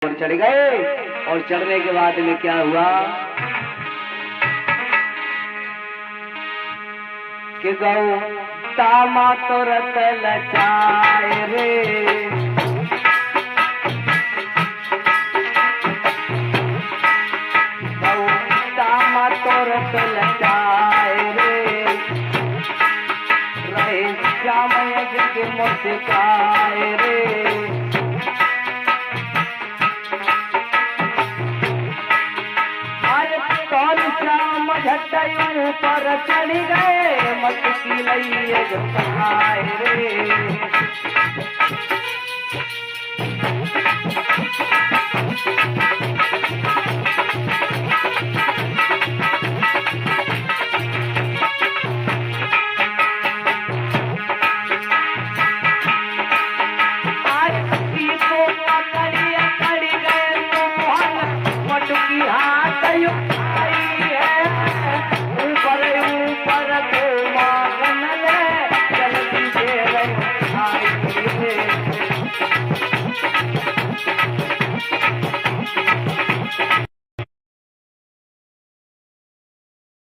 और चढ़ गए। और चढ़ने के बाद में क्या हुआ कि गौ तामा तुरत लचाए रे, गौ तामा तुरत लचाए रे, रहे श्याम यज्ञ के मुस्काए रे। झटयूं पर चढ़ गए मटकी लइए जो खाए रे,